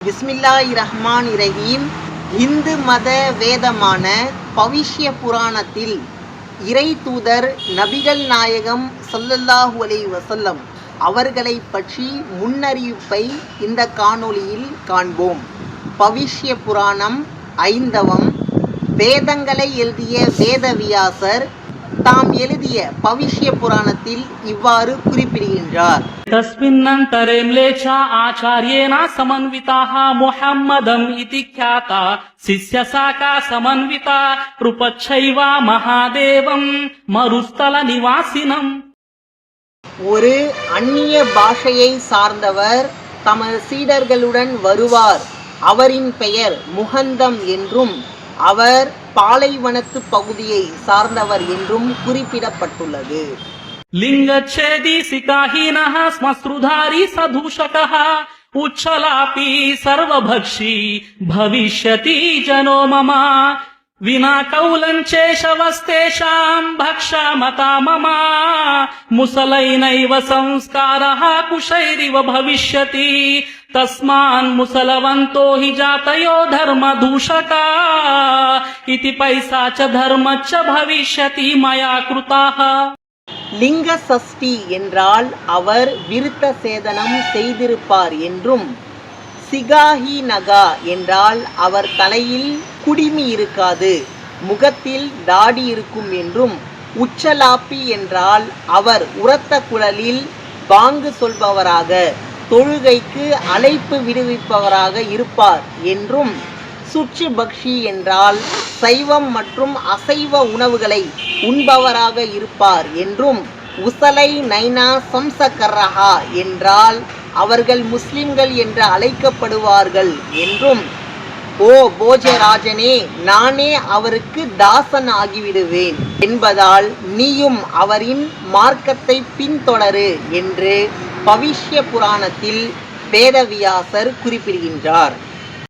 பிஸ்மில்லாஹிர்ரஹ்மானிர்ரஹீம். இந்து மத வேதமான பவிஷ்ய புராணத்தில் இறை தூதர் நபிகள் நாயகம் ஸல்லல்லாஹு அலைஹி வஸல்லம் அவர்களை பற்றி முன்னறிவிப்பை இந்த காணொளியில் காண்போம். பவிஷ்ய புராணம் ஐந்தவம். வேதங்களை எழுதிய வேதவியாசர் தாம் எழுதிய பவிஷ்ய புராணத்தில் இவ்வாறு குறிப்பிடுகின்றார். तस्मिन्नन्तरे म्लेच्छा आचार्येण समन्विताः मुहम्मदम् इति ख्याता शिष्यशाखा समन्विता रूपच्छैव महादेवम् मरुस्थल निवासिनम्. ஒரு அந்நிய பாஷையை சார்ந்தவர் தமது சீடர்களுடன் வருவார். அவரின் பெயர் முஹந்தம் என்றும் அவர் பாலைவனத்து பகுதியை சார்ந்தவர் என்றும் குறிப்பிடப்பட்டுள்ளது. लिंगच्छेदी सिकाहीनः श्मश्रुधारी सदूषकः उच्छलापि सर्वभक्षी भविष्यति जनो मम विना कौलञ्चेशवस्तेषां भक्षामता मम मुसलैनैव संस्कारः कुशैरिव भविष्यति तस्मान् मुसलवन्तो हि जातयो धर्मदूषका इति पैसा च धर्मच्च भविष्यति मया कृताः. லிங்க சஷ்டி என்றால் அவர் விருத்த சேதனம் செய்திருப்பார் என்றும், சிகாஹி நகா என்றால் அவர் தலையில் குடிமி இருக்காது, முகத்தில் தாடி இருக்கும் என்றும், உச்சலாப்பி என்றால் அவர் உரத்த குரலில் பாங்கு சொல்பவராக தொழுகைக்கு அழைப்பு விடுவிப்பவராக இருப்பார் என்றும், சுற்று பக்ஷி என்றால் சைவம் மற்றும் அசைவ உணவுகளை உண்பவராக இருப்பார் என்றும், உசலை நைனா சம்சகர்ரஹா என்றால் அவர்கள் முஸ்லிம்கள் என்று அழைக்கப்படுவார்கள் என்றும், ஓ போஜராஜனே, நானே அவருக்கு தாசன் ஆகிவிடுவேன் என்பதால் நீயும் அவரின் மார்க்கத்தை பின்தொடரு என்று பவிஷ்ய புராணத்தில் வேதவியாசர் குறிப்பிடுகின்றார்.